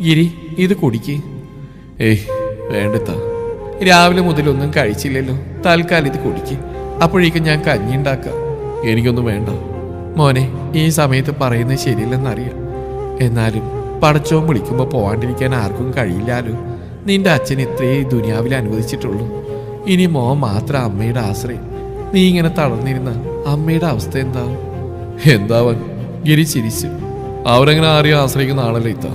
ഗിരി ഇത് കുടിക്ക്. ഏയ് വേണ്ടത്താ, രാവിലെ മുതലൊന്നും കഴിച്ചില്ലല്ലോ, തൽക്കാലം ഇത് കുടിക്ക്. അപ്പോഴേക്കും ഞാൻ കഞ്ഞി ഉണ്ടാക്കാം. എനിക്കൊന്നും വേണ്ട മോനെ, ഈ സമയത്ത് പറയുന്നത് ശരിയല്ലെന്നറിയാം. എന്നാലും പടച്ചോൻ വിളിക്കുമ്പോൾ പോവാണ്ടിരിക്കാൻ ആർക്കും കഴിയില്ലാലോ. നിന്റെ അച്ഛൻ ഇത്രയേ ഈ ദുനിയാവിൽ അനുവദിച്ചിട്ടുള്ളൂ. ഇനി മോൻ മാത്രം അമ്മയുടെ ആശ്രയം. നീ ഇങ്ങനെ തളർന്നിരുന്ന അമ്മയുടെ അവസ്ഥ എന്താവും? എന്താവൻ? ഗിരി ചിരിച്ചു. അവരങ്ങനെ ആരെയും ആശ്രയിക്കുന്ന ആളല്ലേ ഇത്ത.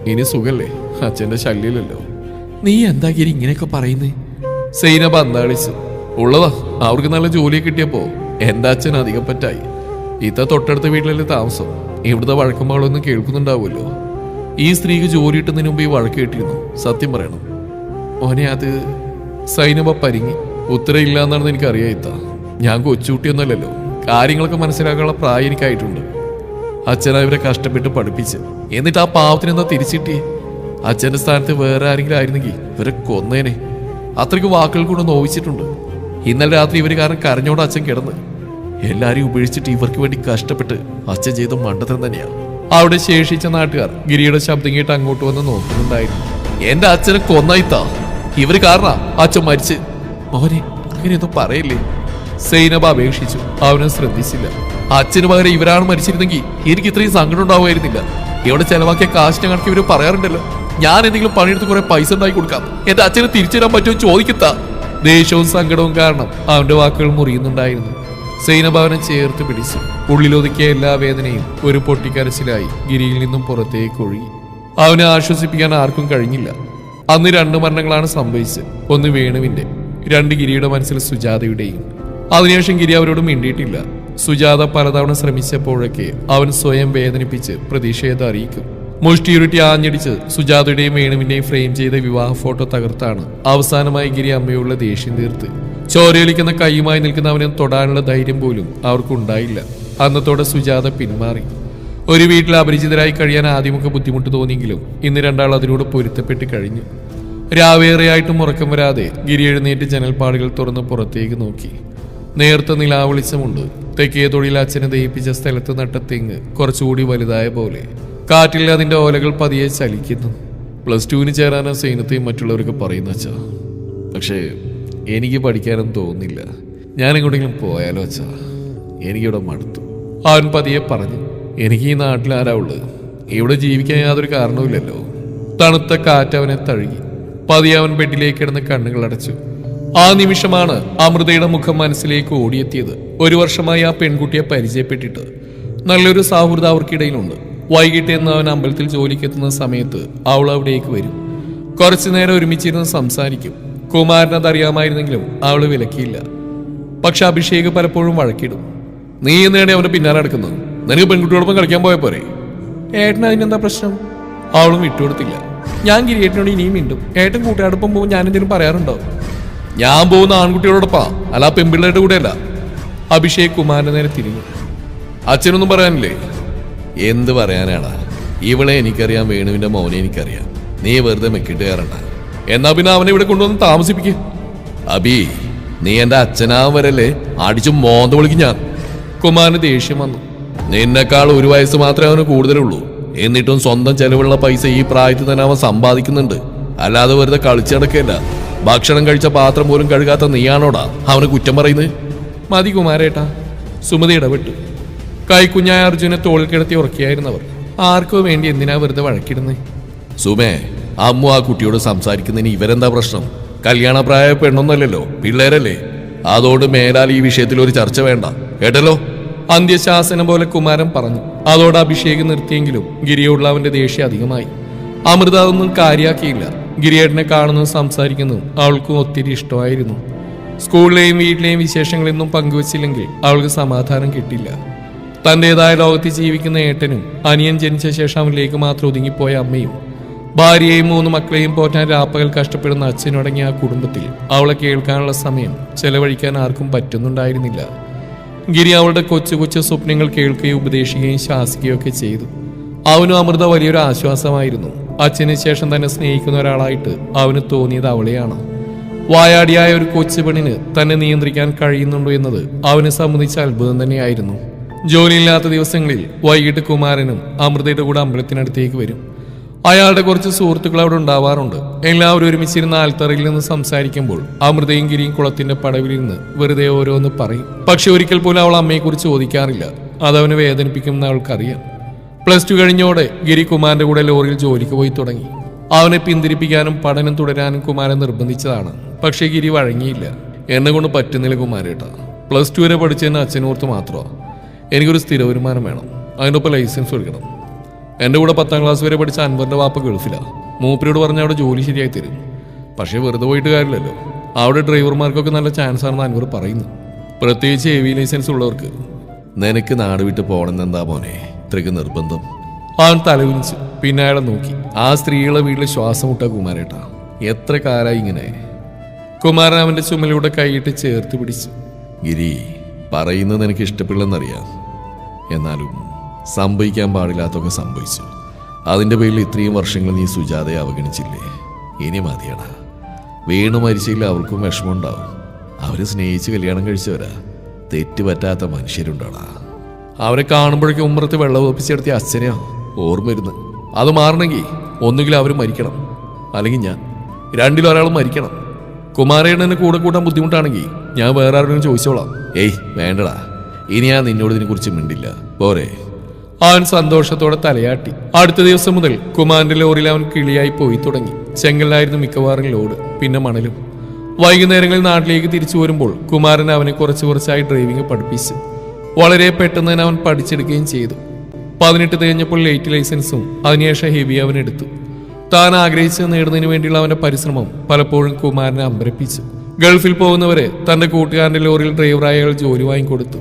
ഇനി സുഖല്ലേ, അച്ഛൻ്റെ ശല്യമില്ലല്ലോ. നീ എന്താ ഗിരി ഇങ്ങനെയൊക്കെ പറയുന്നേ? സൈനബ അന്താളിച്ചു. ഉള്ളതാ, അവർക്ക് നല്ല ജോലി കിട്ടിയപ്പോ എൻ്റെ അച്ഛൻ അധികം പറ്റായി. ഇത്ത തൊട്ടടുത്ത വീട്ടിലല്ലേ താമസം. ഇവിടുത്തെ വഴക്കുമ്പോഴൊന്നും കേൾക്കുന്നുണ്ടാവുമല്ലോ. ഈ സ്ത്രീക്ക് ജോലി കിട്ടുന്നതിന് മുമ്പ് ഈ വഴക്ക് കേട്ടിരുന്നു. സത്യം പറയണം ഓനെ, അത് സൈനബ പരിങ്ങി. ഉത്തരം ഇല്ലാന്നാണെന്ന് എനിക്കറിയാം ഇത്ത. ഞാൻ കൊച്ചുകുട്ടിയൊന്നുമല്ലല്ലോ, കാര്യങ്ങളൊക്കെ മനസ്സിലാക്കാനുള്ള പ്രായം എനിക്കായിട്ടുണ്ട്. അച്ഛനാ ഇവരെ കഷ്ടപ്പെട്ട് പഠിപ്പിച്ച്, എന്നിട്ട് ആ പാവത്തിനെന്താ തിരിച്ചിട്ടിയേ? അച്ഛൻ്റെ സ്ഥാനത്ത് വേറെ ആരെങ്കിലും ആയിരുന്നെങ്കിൽ ഇവരെ കൊന്നേനെ. അത്രയ്ക്ക് വാക്കുകൾ കൊണ്ട് നോവിച്ചിട്ടുണ്ട്. ഇന്നലെ രാത്രി ഇവർ കാരണം കരഞ്ഞോണ്ട് അച്ഛൻ കിടന്ന്. എല്ലാരെയും ഉപേക്ഷിച്ചിട്ട് ഇവർക്ക് വേണ്ടി കഷ്ടപ്പെട്ട് അച്ഛൻ ചെയ്ത മണ്ടത്തരം തന്നെയാണ്. അവിടെ ശേഷിച്ച നാട്ടുകാർ ഗിരിയുടെ ശബ്ദം കേട്ട് അങ്ങോട്ട് വന്ന് നോക്കുന്നുണ്ടായിരുന്നു. എന്റെ അച്ഛനെ കൊന്നായിത്താ, ഇവര് കാരണ അച്ഛൻ മരിച്ച്. മോനെ അങ്ങനെയൊന്നും പറയില്ലേ, സൈനബ അപേക്ഷിച്ചു. അവനെ ശ്രദ്ധിച്ചില്ല. അച്ഛന് പകരം ഇവരാണ് മരിച്ചിരുന്നെങ്കിൽ എനിക്ക് ഇത്രയും സങ്കടം ഉണ്ടാവുമായിരുന്നില്ല. ഇവിടെ ചെലവാക്കിയ കാശിനെ കണക്ക് ഇവര് പറയാറുണ്ടല്ലോ, ഞാൻ എന്തെങ്കിലും പണിയെടുത്ത് കുറെ പൈസ ഉണ്ടാക്കി കൊടുക്കാം, എന്റെ അച്ഛനെ തിരിച്ചു തരാൻ പറ്റുമോ ചോദിക്കത്താ. ദേഷ്യവും സങ്കടവും കാരണം അവന്റെ വാക്കുകൾ മുറിയുന്നുണ്ടായിരുന്നു. സൈനബ അവനെ ചേർത്ത് പിടിച്ചു. ഉള്ളിലൊതുക്കിയ എല്ലാ വേദനയും ഒരു പൊട്ടിക്കരച്ചിലായി ഗിരിയിൽ നിന്നും പുറത്തേക്ക് ഒഴുകി. അവനെ ആശ്വസിപ്പിക്കാൻ ആർക്കും കഴിഞ്ഞില്ല. അന്ന് 2 മരണങ്ങളാണ് സംഭവിച്ചത്. ഒന്ന് വേണുവിന്റെ, 2 ഗിരിയുടെ മനസ്സിൽ സുജാതയുടെയും. അതിനുശേഷം ഗിരി അവരോട് മിണ്ടിയിട്ടില്ല. സുജാത പലതവണ ശ്രമിച്ചപ്പോഴൊക്കെ അവൻ സ്വയം വേദനിപ്പിച്ച് പ്രതിഷേധം അറിയിക്കും. മുഷ്ടിയുരുട്ടി ആഞ്ഞടിച്ച് സുജാതയുടെയും വേണുവിന്റെയും ഫ്രെയിം ചെയ്ത വിവാഹ ഫോട്ടോ തകർത്താണ് അവസാനമായി ഗിരി അമ്മയുള്ള ദേഷ്യം തീർത്ത്. ചോരയൊലിക്കുന്ന കൈയുമായി നിൽക്കുന്നവനെ തൊടാനുള്ള ധൈര്യം പോലും അവർക്കുണ്ടായില്ല. അന്നത്തോടെ സുജാത പിന്മാറി. ഒരു വീട്ടിൽ അപരിചിതരായി കഴിയാൻ ആദ്യമൊക്കെ ബുദ്ധിമുട്ട് തോന്നിയെങ്കിലും ഇന്ന് രണ്ടാൾ അതിനോട് പൊരുത്തപ്പെട്ട് കഴിഞ്ഞു. രാവേറെയായിട്ടും ഉറക്കം വരാതെ ഗിരി എഴുന്നേറ്റ് ജനൽപ്പാടുകൾ തുറന്ന് പുറത്തേക്ക് നോക്കി. നേർത്ത നിലാവെളിച്ചമുണ്ട്. തെക്കേ തൊഴിൽ അച്ഛനെ ദയിപ്പിച്ച സ്ഥലത്ത് നട്ട തെങ്ങ് കുറച്ചുകൂടി വലുതായ പോലെ കാറ്റിൽ അതിന്റെ ഓലകൾ പതിയെ ചലിക്കുന്നു. +2 ചേരാനോ സൈനത്തെയും മറ്റുള്ളവർക്ക് പറയുന്ന അച്ഛാ, പക്ഷേ എനിക്ക് പഠിക്കാനൊന്നും തോന്നുന്നില്ല. ഞാൻ എങ്ങോട്ടെങ്കിലും പോയാലോ അച്ഛാ, എനിക്കിവിടെ മടുത്തു. അവൻ പതിയെ പറഞ്ഞു. എനിക്ക് ഈ നാട്ടിൽ ആരാ ഉള്ളത്? ഇവിടെ ജീവിക്കാൻ യാതൊരു കാരണവുമില്ലല്ലോ. തണുത്ത കാറ്റ് അവനെ തഴുകി. പതിയെ അവൻ ബെഡിലേക്ക് കിടന്ന് കണ്ണുകൾ അടച്ചു. ആ നിമിഷമാണ് അമൃതയുടെ മുഖം മനസ്സിലേക്ക് ഓടിയെത്തിയത്. 1 വർഷമായി ആ പെൺകുട്ടിയെ പരിചയപ്പെട്ടിട്ട്. നല്ലൊരു സൗഹൃദം അവർക്കിടയിലുണ്ട്. വൈകിട്ട് എന്ന് അവൻ അമ്പലത്തിൽ ജോലിക്ക് എത്തുന്ന സമയത്ത് അവൾ അവിടേക്ക് വരും. കുറച്ചു നേരം ഒരുമിച്ചിരുന്ന് സംസാരിക്കും. കുമാരനത് അറിയാമായിരുന്നെങ്കിലും അവള് വിലക്കിയില്ല. പക്ഷെ അഭിഷേക് പലപ്പോഴും വഴക്കിടും. നീ എന്നേടെ അവന്റെ പിന്നാലെ നടക്കുന്നത്? നിനക്ക് പെൺകുട്ടിയോടൊപ്പം കളിക്കാൻ പോയ പോരെ? ഏട്ടൻ അതിനെന്താ പ്രശ്നം? അവളും വിട്ടുകൊടുത്തില്ല. ഞാൻ ഗിരിയേട്ടനോട് ഇനിയും മിണ്ടും. ഏട്ടൻ കൂട്ടുകാരോടൊപ്പം പോകും ഞാൻ എന്തെങ്കിലും പറയാറുണ്ടോ? ഞാൻ പോകുന്ന ആൺകുട്ടിയോടൊപ്പാ, അല്ല പെൺപിള്ളേരുടെ കൂടെയല്ല. അഭിഷേക് കുമാരന്റെ നേരെ തിരിഞ്ഞു. അച്ഛനൊന്നും പറയാനില്ലേ? എന്ത് പറയാനാടാ, ഇവളെ എനിക്കറിയാം, വേണുവിന്റെ മോനെ എനിക്കറിയാം. നീ വെറുതെ മെക്കിട്ട് കയറണ്ട. എന്നാ പിന്നെ അവനെ ഇവിടെ കൊണ്ടുവന്ന് താമസിപ്പിക്കും. അബി, നീ എന്റെ അച്ഛനാവും വരല്ലേ അടിച്ചു മോന്ത വിളിക്കും ഞാൻ. കുമാരന് ദേഷ്യം വന്നു. നിന്നെക്കാൾ 1 വയസ്സ് മാത്രമേ അവന് കൂടുതലുള്ളൂ. എന്നിട്ടും സ്വന്തം ചെലവുള്ള പൈസ ഈ പ്രായത്തിൽ തന്നെ അവൻ സമ്പാദിക്കുന്നുണ്ട്. അല്ലാതെ വെറുതെ കളിച്ചടക്കല്ല. ഭക്ഷണം കഴിച്ച പാത്രം പോലും കഴുകാത്ത നീയാണോടാ അവന് കുറ്റം പറയുന്നത്? മതി കുമാരേട്ടാ, സുമതി ഇടപെട്ടു. കൈക്കുഞ്ഞായ അർജുനെ തോളിൽ കിടത്തി ഉറക്കിയായിരുന്നവർ. ആർക്കോ വേണ്ടി എന്തിനാ വെറുതെ വഴക്കിടുന്നേ? സുമേ, അമ്മു ആ കുട്ടിയോട് സംസാരിക്കുന്നതിന് ഇവരെന്താ പ്രശ്നം? കല്യാണപ്രായ പെണ്ണൊന്നല്ലല്ലോ, പിള്ളേരല്ലേ. അതോട് മേലാൽ ഈ വിഷയത്തിൽ ഒരു ചർച്ച വേണ്ട, കേട്ടല്ലോ. അന്ത്യശാസനം പോലെ കുമാരൻ പറഞ്ഞു. അതോടെ അഭിഷേക് നിർത്തിയെങ്കിലും ഗിരിയോടുള്ള അവന്റെ ദേഷ്യം അധികമായി. അമൃത അതൊന്നും കാര്യാക്കിയില്ല. ഗിരിയേട്ടനെ കാണുന്നതും സംസാരിക്കുന്നതും അവൾക്കും ഒത്തിരി ഇഷ്ടമായിരുന്നു. സ്കൂളിലെയും വീട്ടിലെയും വിശേഷങ്ങളൊന്നും പങ്കുവച്ചില്ലെങ്കിൽ അവൾക്ക് സമാധാനം കിട്ടില്ല. തൻ്റെതായ ലോകത്ത് ജീവിക്കുന്ന ഏട്ടനും അനിയൻ ജനിച്ച ശേഷം അവനിലേക്ക് മാത്രം ഒതുങ്ങിപ്പോയ അമ്മയും ഭാര്യയെയും 3 മക്കളെയും പോറ്റാൻ രാപ്പകൽ കഷ്ടപ്പെടുന്ന അച്ഛനടങ്ങിയ ആ കുടുംബത്തിൽ അവളെ കേൾക്കാനുള്ള സമയം ചെലവഴിക്കാൻ ആർക്കും പറ്റുന്നുണ്ടായിരുന്നില്ല. ഗിരി അവളുടെ കൊച്ചു കൊച്ചു സ്വപ്നങ്ങൾ കേൾക്കുകയും ഉപദേശിക്കുകയും ശാസിക്കുകയും ഒക്കെ ചെയ്തു. അവനും അമൃത വലിയൊരു ആശ്വാസമായിരുന്നു. അച്ഛന് ശേഷം തന്നെ സ്നേഹിക്കുന്ന ഒരാളായിട്ട് അവന് തോന്നിയത് അവളെയാണ്. വായാടിയായ ഒരു കൊച്ചു പെണ്ണിന് തന്നെ നിയന്ത്രിക്കാൻ കഴിയുന്നുണ്ടോ എന്നത് അവനെ സംബന്ധിച്ച അത്ഭുതം തന്നെയായിരുന്നു. ജോലിയില്ലാത്ത ദിവസങ്ങളിൽ വൈകിട്ട് കുമാരനും അമൃതയുടെ കൂടെ അമ്പലത്തിനടുത്തേക്ക് വരും. അയാളുടെ കുറച്ച് സുഹൃത്തുക്കൾ അവിടെ ഉണ്ടാവാറുണ്ട്. എല്ലാവരും ഒരുമിച്ചിരുന്ന ആൽത്തറയിൽ നിന്ന് സംസാരിക്കുമ്പോൾ അമൃതയും ഗിരിയും കുളത്തിന്റെ പടവിലിരുന്ന് വെറുതെ ഓരോന്ന് പറയും. പക്ഷെ ഒരിക്കൽ പോലും അവൾ അമ്മയെക്കുറിച്ച് ചോദിക്കാറില്ല. അതവനെ വേദനിപ്പിക്കുമെന്ന് അവൾക്കറിയാം. +2 കഴിഞ്ഞോടെ ഗിരി കുമാരന്റെ കൂടെ ലോറിയിൽ ജോലിക്ക് പോയി തുടങ്ങി. അവനെ പിന്തിരിപ്പിക്കാനും പഠനം തുടരാനും കുമാരൻ നിർബന്ധിച്ചതാണ്. പക്ഷേ ഗിരി വഴങ്ങിയില്ല. എന്നെ കൊണ്ട് പറ്റുന്നില്ല കുമാരേട്ടാ. +2 വരെ പഠിച്ചതിന് അച്ഛനോർത്ത് മാത്രമാണ്. എനിക്കൊരു സ്ഥിര വരുമാനം വേണം. അതിൻ്റെ ഒപ്പം ലൈസൻസ് എടുക്കണം. എൻ്റെ കൂടെ 10ാം ക്ലാസ് വരെ പഠിച്ച അൻവറിൻ്റെ വാപ്പ ഗൾഫിലാണ്. മൂപ്പരോട് പറഞ്ഞാൽ അവിടെ ജോലി ശരിയായി തരും. പക്ഷേ വെറുതെ പോയിട്ട് കാര്യമില്ലല്ലോ. അവിടെ ഡ്രൈവർമാർക്കൊക്കെ നല്ല ചാൻസ് ആണെന്ന് അൻവർ പറയുന്നു. പ്രത്യേകിച്ച് AV ലൈസൻസ് ഉള്ളവർക്ക്. നിനക്ക് നാട് വിട്ട് പോകണമെന്നെന്താ മോനെ ഇത്രയ്ക്ക് നിർബന്ധം? അവൻ തലവിരിച്ചു. പിന്നെ അയാളെ നോക്കി. ആ സ്ത്രീകളെ വീട്ടിൽ ശ്വാസം മുട്ട കുമാരേട്ടാ. എത്ര കാലമായി ഇങ്ങനെ? കുമാരൻ അവൻ്റെ ചുമലിലൂടെ കൈയിട്ട് ചേർത്ത് പിടിച്ചു. ഗിരി, പറയുന്നത് എനിക്ക് ഇഷ്ടപ്പെടില്ലെന്നറിയാം. എന്നാലും സംഭവിക്കാൻ പാടില്ലാത്തൊക്കെ സംഭവിച്ചു. അതിൻ്റെ പേരിൽ ഇത്രയും വർഷങ്ങൾ നീ സുജാതയെ അവഗണിച്ചില്ലേ? ഇനി മതിയടാ. വീണു മരിച്ചില്ല അവർക്കും വിഷമമുണ്ടാവും. അവർ സ്നേഹിച്ച് കല്യാണം കഴിച്ചവരാ. തെറ്റ് പറ്റാത്ത മനുഷ്യരുണ്ടാടാ. അവരെ കാണുമ്പോഴേക്കും ഉമ്മറത്ത് വെള്ളം ഒപ്പിച്ചെടുത്തിയ അച്ഛനെയാ ഓർമ്മ വരുന്നത്. അത് മാറണമെങ്കിൽ ഒന്നുകിൽ അവർ മരിക്കണം, അല്ലെങ്കിൽ ഞാൻ. രണ്ടിലൊരാളും മരിക്കണം. കുമാരേണ്ണനെ കൂടെ കൂട്ടാൻ ബുദ്ധിമുട്ടാണെങ്കിൽ ഞാൻ വേറെ ആരോടും ചോദിച്ചോളാം. ഏയ് വേണ്ടടാ, ഇനി ഞാൻ നിന്നോട് ഇതിനെക്കുറിച്ച് മിണ്ടില്ല. പോരെ? അവൻ സന്തോഷത്തോടെ തലയാട്ടി. അടുത്ത ദിവസം മുതൽ കുമാരന്റെ ലോറിയിൽ അവൻ കിളിയായി പോയി തുടങ്ങി. ചെങ്കലിലായിരുന്നു മിക്കവാറും ലോഡ്, പിന്നെ മണലും. വൈകുന്നേരങ്ങളിൽ നാട്ടിലേക്ക് തിരിച്ചു വരുമ്പോൾ കുമാരൻ അവനെ കുറച്ചായി ഡ്രൈവിംഗ് പഠിപ്പിച്ചു. വളരെ പെട്ടെന്ന് തന്നെ അവൻ പഠിച്ചെടുക്കുകയും ചെയ്തു. 18 തികഞ്ഞപ്പോൾ ലൈറ്റ് ലൈസൻസും അതിനുശേഷം ഹെവി അവൻ എടുത്തു. താൻ ആഗ്രഹിച്ച് നേടുന്നതിന് വേണ്ടിയുള്ള അവന്റെ പരിശ്രമം പലപ്പോഴും കുമാരനെ അമ്പരപ്പിച്ചു. ഗൾഫിൽ പോകുന്നവരെ തന്റെ കൂട്ടുകാരന്റെ ലോറിയിൽ ഡ്രൈവറായി അയാൾ ജോലി വാങ്ങിക്കൊടുത്തു.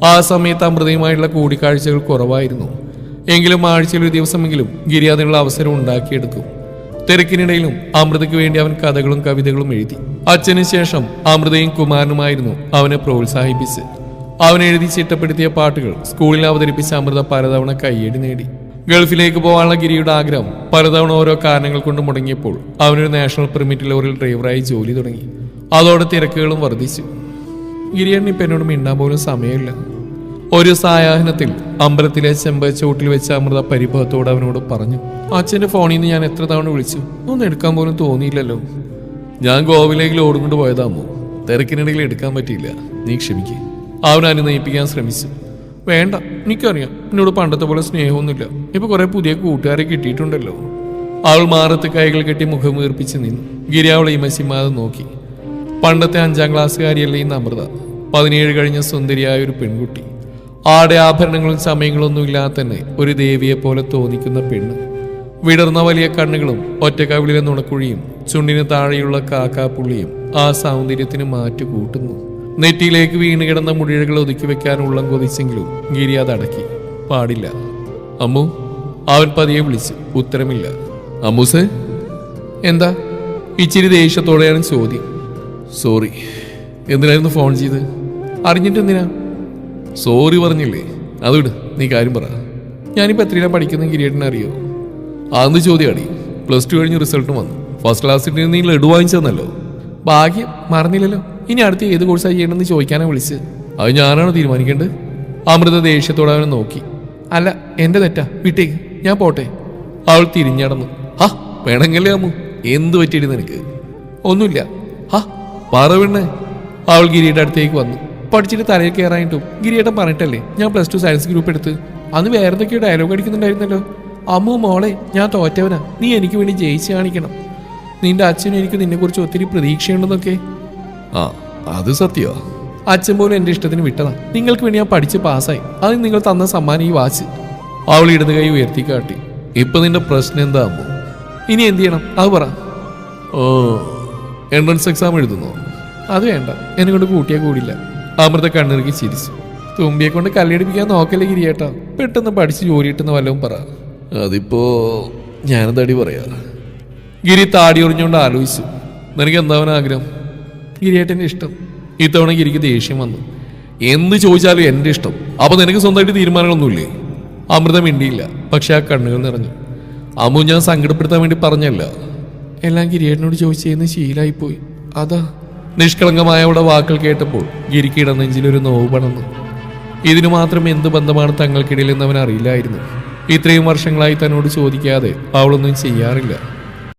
ആ സമയത്ത് അമൃതയുമായുള്ള കൂടിക്കാഴ്ചകൾ കുറവായിരുന്നു. എങ്കിലും ആഴ്ചയിൽ ഒരു ദിവസമെങ്കിലും ഗിരി അതിനുള്ള അവസരം ഉണ്ടാക്കിയെടുക്കും. തിരക്കിനിടയിലും അമൃതയ്ക്ക് വേണ്ടി അവൻ കഥകളും കവിതകളും എഴുതി. അച്ഛന് ശേഷം അമൃതയും കുമാരനുമായിരുന്നു അവനെ പ്രോത്സാഹിപ്പിച്ച്. അവൻ എഴുതി ചിട്ടപ്പെടുത്തിയ പാട്ടുകൾ സ്കൂളിൽ അവതരിപ്പിച്ച അമൃത പലതവണ കയ്യടി നേടി. ഗൾഫിലേക്ക് പോകാനുള്ള ഗിരിയുടെ ആഗ്രഹം പലതവണ ഓരോ കാരണങ്ങൾ കൊണ്ട് മുടങ്ങിയപ്പോൾ അവനൊരു നാഷണൽ പെർമിറ്റ് ലോറിയിൽ ഡ്രൈവറായി ജോലി തുടങ്ങി. അതോടെ തിരക്കുകളും വർദ്ധിച്ചു. ഗിരിയണ്ണ ഇപ്പം എന്നോട് മിണ്ടാൻ പോലും സമയമില്ല. ഒരു സായാഹ്നത്തിൽ അമ്പലത്തിലെ ചെമ്പച്ചോട്ടിൽ വെച്ച് അമൃത പരിഭവത്തോട് അവനോട് പറഞ്ഞു. അച്ഛൻ്റെ ഫോണിൽ നിന്ന് ഞാൻ എത്ര തവണ വിളിച്ചു, ഒന്നും എടുക്കാൻ പോലും തോന്നിയില്ലല്ലോ. ഞാൻ ഗോവയിലേക്ക് ലോഡ് കൊണ്ട് പോയതാമോ, തിരക്കിനിടയിൽ എടുക്കാൻ പറ്റിയില്ല, നീ ക്ഷമിക്കുക. അവൻ അനുനയിപ്പിക്കാൻ ശ്രമിച്ചു. വേണ്ട, എനിക്കറിയാം എന്നോട് പണ്ടത്തെ പോലെ സ്നേഹമൊന്നുമില്ല. ഇപ്പൊ കുറെ പുതിയ കൂട്ടുകാരെ കിട്ടിയിട്ടുണ്ടല്ലോ. അവൾ മാറത്ത് കൈകൾ കെട്ടി മുഖം വീർപ്പിച്ച് നിന്നു. ഗിരി അവളെ ഇമസിമാതെ നോക്കി. പണ്ടത്തെ 5ാം ക്ലാസ്സുകാരിയല്ലേ ഇന്ന് അമൃത. 17 കഴിഞ്ഞ സുന്ദരിയായ ഒരു പെൺകുട്ടി. ആടെ ആഭരണങ്ങളും സമയങ്ങളൊന്നും ഇല്ലാതെ തന്നെ ഒരു ദേവിയെ പോലെ തോന്നിക്കുന്ന പെണ്ണ്. വിടർന്ന വലിയ കണ്ണുകളും ഒറ്റക്കവിളിലെ നുണക്കുഴിയും ചുണ്ടിന് താഴെയുള്ള കാക്കാപ്പുള്ളിയും ആ സൗന്ദര്യത്തിന് മാറ്റു കൂട്ടുന്നു. നെറ്റിയിലേക്ക് വീണ് കിടന്ന മുടിഴകൾ ഒതുക്കി വെക്കാൻ ഉള്ളം കൊതിച്ചെങ്കിലും ഗിരി അതടക്കി. പാടില്ല. അമ്മു, അവൻ പതിയെ വിളിച്ചു. ഉത്തരമില്ല. അമ്മൂസേ? എന്താ? ഇച്ചിരി ദേഷ്യത്തോടെയാണ് ചോദ്യം. സോറി. എന്തിനായിരുന്നു ഫോൺ ചെയ്ത്? അറിഞ്ഞിട്ട് എന്തിനാ? സോറി പറഞ്ഞില്ലേ, അതുവിട്, നീ കാര്യം പറ. ഞാനിപ്പോൾ എത്രയിലാണ് പഠിക്കുന്ന ഗിരിയേട്ടനെ അറിയോ? അന്ന് ചോദ്യമാടി. +2 കഴിഞ്ഞ് റിസൾട്ടും വന്നു. ഫസ്റ്റ് ക്ലാസ്സിൽ നീ ലഡു വാങ്ങിച്ചെന്നല്ലോ. ഭാഗ്യം, മറന്നില്ലല്ലോ. ഇനി അടുത്ത് ഏത് കോഴ്സാണ് ചെയ്യണമെന്ന് ചോദിക്കാനാണ് വിളിച്ച്. അത് ഞാനാണോ തീരുമാനിക്കേണ്ടത്? അമൃത ദേഷ്യത്തോടെ അവനെ നോക്കി. അല്ല, എൻ്റെ തെറ്റാ, വിട്ടേക്ക്, ഞാൻ പോട്ടെ. അവൾ തിരിഞ്ഞടന്നു. ഹാ, വേണമെങ്കിലേ അമ്മു. എന്ത് പറ്റിയിട്ട് നിനക്ക്? ഒന്നുമില്ല. ഹാ, പറവണ്ണേ. അവൾ ഗിരിയുടെ അടുത്തേക്ക് വന്നു. പഠിച്ചിട്ട് തലയിൽ കയറായിട്ടും ഗിരിയേട്ടൻ പറഞ്ഞിട്ടല്ലേ ഞാൻ +2 സയൻസ് ഗ്രൂപ്പ് എടുത്ത്. അന്ന് വേറെ എന്തൊക്കെയോ ഡയലോഗ് അടിക്കുന്നുണ്ടായിരുന്നല്ലോ. അമ്മു മോളെ, ഞാൻ തോറ്റവനാ, നീ എനിക്ക് വേണ്ടി ജയിച്ച് കാണിക്കണം. നിന്റെ അച്ഛനും എനിക്ക് നിന്നെക്കുറിച്ച് ഒത്തിരി പ്രതീക്ഷയുണ്ടെന്നൊക്കെ. ആ, അത് സത്യോ. അച്ഛൻ പോലും എൻ്റെ ഇഷ്ടത്തിന് വിട്ടതാ. നിങ്ങൾക്ക് വേണ്ടി ഞാൻ പഠിച്ച് പാസ്സായി. അതിന് നിങ്ങൾ തന്ന സമ്മാനം ഈ വാച്ച്. അവൾ ഇടത് കൈ ഉയർത്തി കാട്ടി. ഇപ്പൊ നിന്റെ പ്രശ്നം എന്താ അമ്മു? ഇനി എന്ത് ചെയ്യണം അത് പറ. ഓ, എൻട്രൻസ് എക്സാം എഴുതുന്നോ? അത് വേണ്ട, എന്നെ കൊണ്ട് കൂട്ടിയാൽ കൂടില്ല. അമൃത കണ്ണിറുക്കി ചിരിച്ചു. തുമ്പിയെ കൊണ്ട് കല്ലടിപ്പിക്കാൻ നോക്കല്ലേ ഗിരിയേട്ടാ. പെട്ടെന്ന് പഠിച്ച് ജോലി കിട്ടുന്ന വല്ലതും പറ. അതിപ്പോ ഞാനെന്താടി പറയാ? ഗിരി താടി ഒറിഞ്ഞുകൊണ്ട് ആലോചിച്ചു. നിനക്ക് എന്താവൻ ആഗ്രഹം? ഗിരിയേട്ടൻ്റെ ഇഷ്ടം. ഇത്തവണ ഗിരിക്ക് ദേഷ്യം വന്നു. എന്ത് ചോദിച്ചാലും എൻ്റെ ഇഷ്ടം. അപ്പൊ നിനക്ക് സ്വന്തമായിട്ട് തീരുമാനങ്ങളൊന്നുമില്ലേ? അമൃത മിണ്ടിയില്ല. പക്ഷെ ആ കണ്ണുകൾ നിറഞ്ഞു. അമ്മു, ഞാൻ സങ്കടപ്പെടുത്താൻ വേണ്ടി പറഞ്ഞല്ല. എല്ലാം ഗിരിയേട്ടനോട് ചോദിച്ചെന്ന് ശീലായിപ്പോയി, അതാ. നിഷ്കളങ്കമായ അവളുടെ വാക്കുകൾ കേട്ടപ്പോൾ ഗിരിക്ക് ഇടനെഞ്ചിലൊരു നോവ് പടർന്നു. ഇതിനു മാത്രം എന്ത് ബന്ധമാണ് തങ്ങൾക്കിടയിൽ എന്ന് അവൻ അറിയില്ലായിരുന്നു. ഇത്രയും വർഷങ്ങളായി തന്നോട് ചോദിക്കാതെ അവളൊന്നും ചെയ്യാറില്ല.